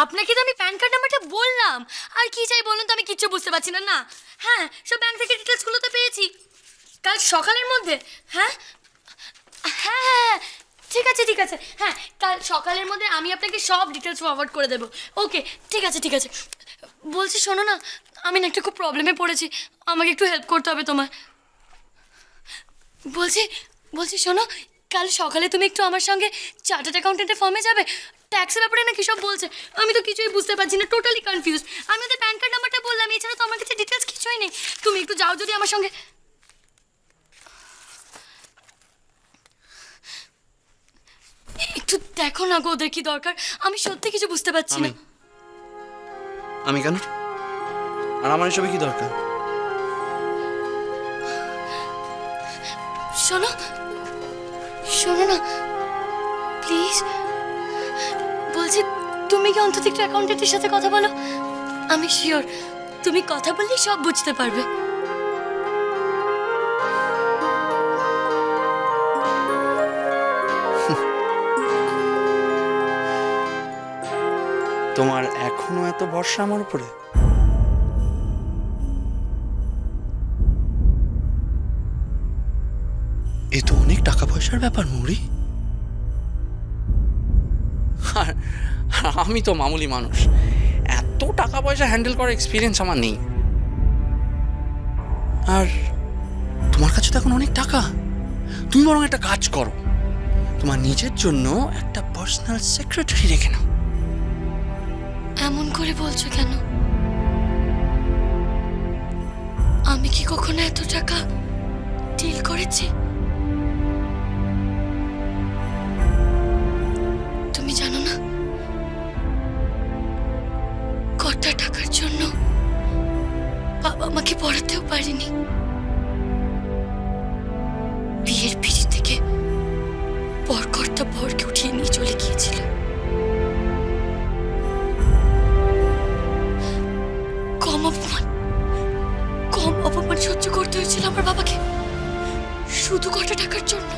আপনাকে তো আমি প্যান কার্ড নাম্বারটা বললাম, আর কি চাই বলুন তো? আমি কিচ্ছু বুঝতে পারছি না। না, হ্যাঁ, সব ব্যাংক থেকে ডিটেলসগুলো তো পেয়েছি কাল সকালের মধ্যে। হ্যাঁ হ্যাঁ হ্যাঁ, ঠিক আছে ঠিক আছে, হ্যাঁ কাল সকালের মধ্যে আমি আপনাকে সব ডিটেলস ফরওয়ার্ড করে দেবো। ওকে, ঠিক আছে ঠিক আছে। বলছি শোনো না, আমি না একটা খুব প্রবলেমে পড়েছি, আমাকে একটু হেল্প করতে হবে তোমার। বলছি বলছি শোনো, কাল সকালে তুমি একটু আমার সঙ্গে চার্টার্ড অ্যাকাউন্টেন্টের ফার্মে যাবে। ট্যাক্সের ব্যাপারে নাকি সব বলছে, আমি তো কিছুই বুঝতে পারছি না, টোটালি কনফিউজ। আমি ওদের প্যান কার্ড নাম্বারটা বললাম, এছাড়া তো আমার কাছে ডিটেলস কিছুই নেই। তুমি একটু যাও যদি আমার সঙ্গে। একটু দেখো না গো, ওদের কি দরকার, আমি সত্যি কিছু বুঝতে পারছি না। আমি কেন? আর আমার এসবে কি দরকার? শোনো শোনো না প্লিজ, বলছি তুমি কি অন্তত একটু অ্যাকাউন্টেন্টের সাথে কথা বলো। আমি শিওর তুমি কথা বললেই সব বুঝতে পারবে। তোমার এখনো এত ভরসা আমার উপরে? এ তো অনেক টাকা পয়সার ব্যাপার মৌরি। আর আমি তো মামুলি মানুষ, এত টাকা পয়সা হ্যান্ডেল করার এক্সপিরিয়েন্স আমার নেই। আর তোমার কাছে তো এখন অনেক টাকা, তুমি বরং একটা কাজ করো, তোমার নিজের জন্য একটা পার্সোনাল সেক্রেটারি রেখে নাও। এমন করে বলছো কেন? আমি কি কখনো এত টাকা ডিল করেছি? তুমি জানো না কটা টাকার জন্য বাবা আমাকে পড়াতেও পারিনি। বিয়ের পিড়ি থেকে বরকর্তা বরকে উঠিয়ে নিয়ে চলে গিয়েছিল। কম অপমান সহ্য করতে হয়েছিল আমার বাবাকে, শুধু কটা টাকার জন্য।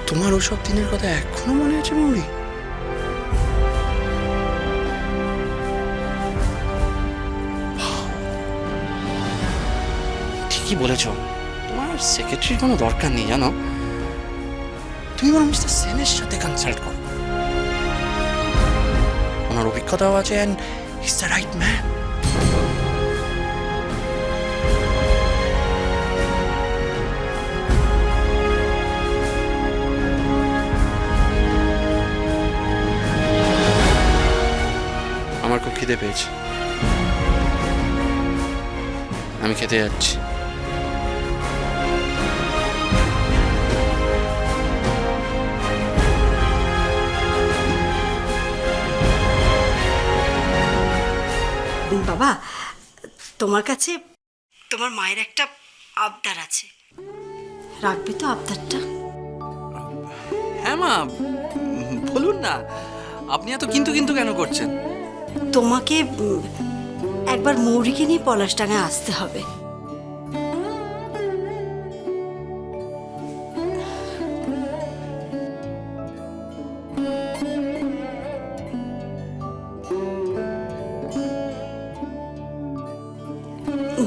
তোমার ওসব দিনের কথা এখনো মনে আছে মৌরি? ঠিকই বলেছ, তোমার সেক্রেটারির কোনো দরকার নেই জানো। তুমি বরং মিস্টার সেনের সাথে কনসাল্ট করো, ওনার অভিজ্ঞতাও আছে and he is the right man. আমার খুব খিদে পেয়েছে, আমি খেতে যাচ্ছি। বাবা, তোমার কাছে তোমার মায়ের একটা আবদার আছে, রাখবে তো আবদারটা? হ্যাঁ মা, বলুন না। আপনি এত কিন্তু কিন্তু কেন করছেন? তোমাকে একবার মৌরিকে নিয়ে পলাশডাঙ্গায় আসতে হবে।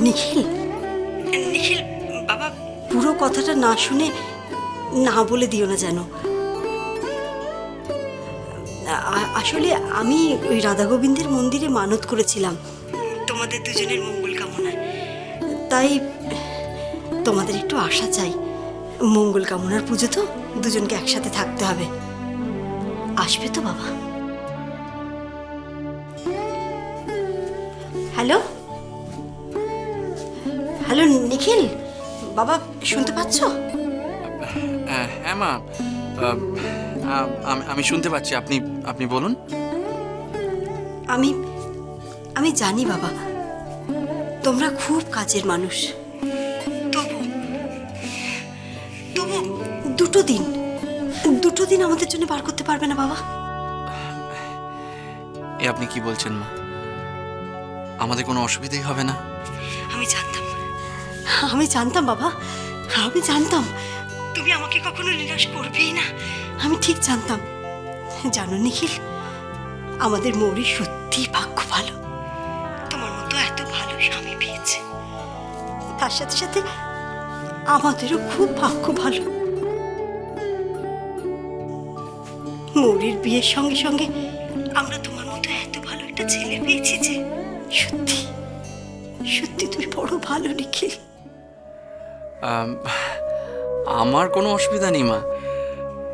নিখিল, নিখিল বাবা, পুরো কথাটা না শুনে না বলে দিও না যেন। আসলে আমি ওই রাধা গোবিন্দের মন্দিরে মানত করেছিলাম তোমাদের দুজনের মঙ্গল কামনায়, তাই তোমাদের একটু আশা চাই। মঙ্গল কামনার পুজো তো, দুজনকে একসাথে থাকতে হবে। আসবে তো বাবা? হ্যালো হ্যালো নিখিল বাবা, শুনতে পাচ্ছ? হ্যাঁ মা, আমি শুনতে পাচ্ছি। আপনি আপনি বলুন। আমি আমি জানি বাবা, তোমরা খুব কাজের মানুষ, তবু তবু দুটো দিন আমাদের জন্য বার করতে পারবে না বাবা? এ আপনি কি বলছেন মা? আমাদের কোনো অসুবিধাই হবে না? আমি জানতাম বাবা, আমি জানতাম তুমি আমাকে কখনো নিরাশ করবেই না। আমি ঠিক জানতাম। জানো নিখিল, আমাদের মৌরি সত্যি ভাগ্য ভালো, তোমার মতো এত ভালো স্বামী পেয়েছে। তার সাথে সাথে আমাদেরও খুব ভাগ্য ভালো। মৌরির বিয়ের সঙ্গে সঙ্গে আমরা তোমার মতো এত ভালো একটা ছেলে পেয়েছি যে সত্যি সত্যি তুমি বড় ভালো নিখিল। আমার কোনো অসুবিধা নেই মা,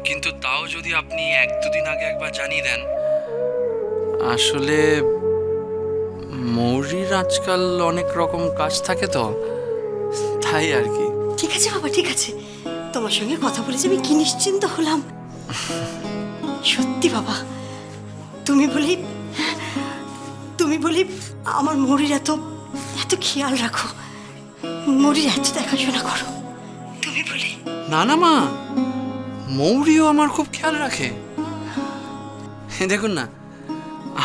কিন্তু তাও যদি আপনি 1-2 দিন আগে একবার জানিয়ে দেন। আসলে মৌরির আজকাল অনেক রকম কাজ থাকে তো, তাই আর কি। ঠিক আছে বাবা, ঠিক আছে, তোমার সঙ্গে কথা বলে যে আমি কি নিশ্চিন্ত হলাম। সত্যি বাবা, তুমি বলি আমার মৌরির এত এত খেয়াল রাখো, মৌরির এত দেখাশোনা করো, তুমি বলি। না না মা, মৌরিও আমার খুব খেয়াল রাখে। দেখুন না,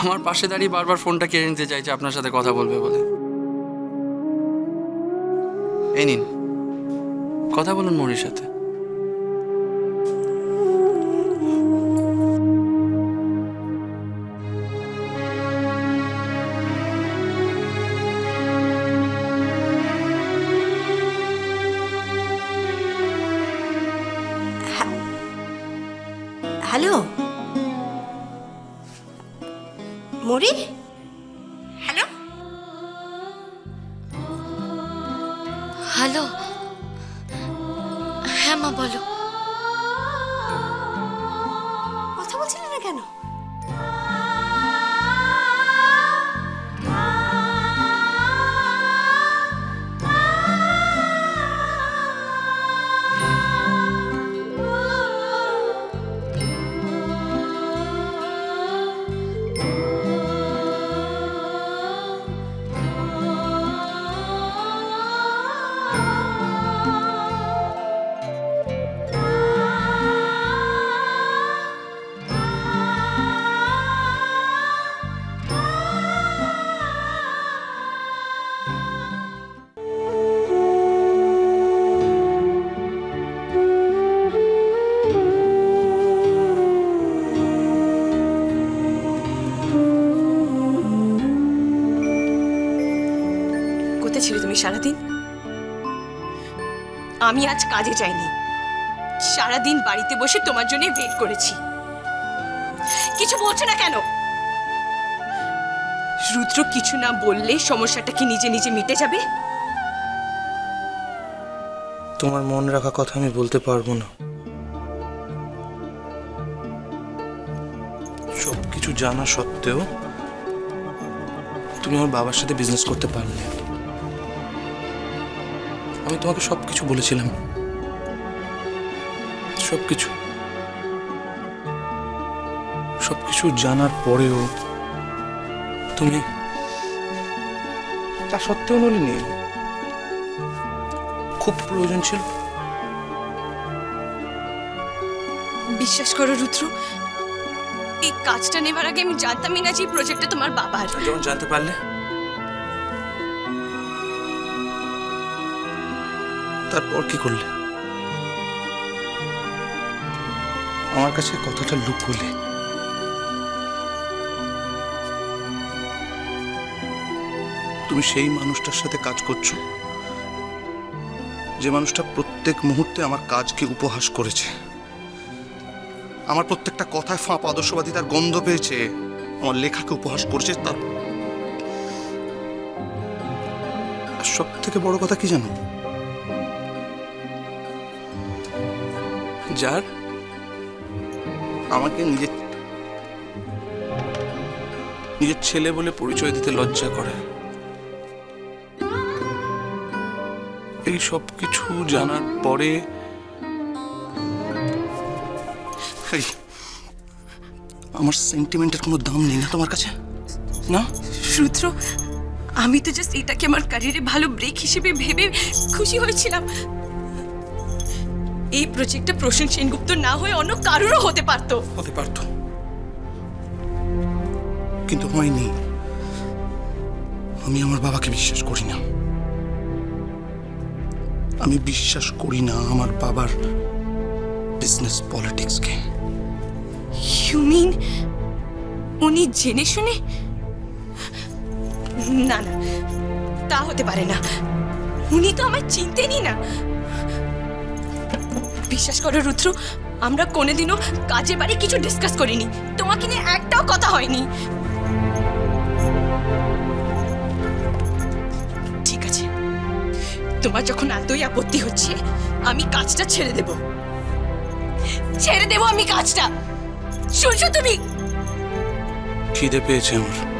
আমার পাশে দাঁড়িয়ে বারবার ফোনটা কেড়ে নিতে চাইছে আপনার সাথে কথা বলবে বলে। এই নিন, কথা বলুন মৌরির সাথে। হ্যালো মৌরি, হ্যালো। হ্যালো, হ্যাঁ মা বলো। কথা বলছিলে না কেন? কোথায় ছিলে তুমি সারাদিন? আমি আজ কাজে যাইনি, সারাদিন বাড়িতে বসে তোমার জন্য ওয়েট করেছি। কিছু বলছো না কেন? রুদ্র কিছু না বললে সমস্যাটা কি নিজে নিজে মিটে যাবে? তোমার মন রাখা কথা আমি বলতে পারবো না। সবকিছু জানা সত্ত্বেও তুমি আমার বাবার সাথে বিজনেস করতে পারলে। আমি তোমাকে সবকিছু বলেছিলাম, সবকিছু সবকিছু জানার পরেও তুমি তা সত্ত্বেও নলিনি। খুব প্রয়োজন ছিল। বিশ্বাস করো রুদ্র, এই কাজটা নেবার আগে আমি জানতামই না যে এই প্রজেক্টটা তোমার বাবার। যখন জানতে পারলে তারপর কি করলে? আমার কাছে কথাটা লুকোলে। তুমি সেই মানুষটার সাথে কাজ করছো যে মানুষটা প্রত্যেক মুহূর্তে আমার কাজকে উপহাস করেছে, আমার প্রত্যেকটা কথায় ফাঁপ আদর্শবাদিতার গন্ধ পেয়েছে, আমার লেখাকে উপহাস করেছে। তার সব থেকে বড় কথা কি জানো? যার আমাকে নিজের ছেলে বলে পরিচয় দিতে লজ্জা করে, এই সব কিছু জানার পরে আমার সেন্টিমেন্টের কোনো দাম নেই না তোমার কাছে? না রুদ্র, আমি তো জাস্ট এটাকে আমার ক্যারিয়ারে ভালো ব্রেক হিসেবে ভেবে খুশি হয়েছিলাম। এই প্রজেক্টটা প্রসেন সেনগুপ্ত না হয়ে অন্য কারোরও হতে পারতো। কিন্তু হয়নি। আমি আমার বাবাকে বিশ্বাস করি না। আমি বিশ্বাস করি না আমার বাবার বিজনেস পলিটিক্সকে। ইউ মিন উনি জেনে শুনে? না না, তা হতে পারে না। উনি তো আমায় চিনতেনই না। বিশ্বাস করো রুদ্র, আমরা কোনোদিনও কাজের বাড়ি কিছু ডিসকাস করিনি। তোমাকে নিয়ে একটাও কথা হয়নি। ঠিক আছে, তোমার যখন এতই আপত্তি হচ্ছে, আমি কাজটা ছেড়ে দেব। ছেড়ে দেব আমি কাজটা। শুনছো তুমি? খিদে পেয়েছে আমার।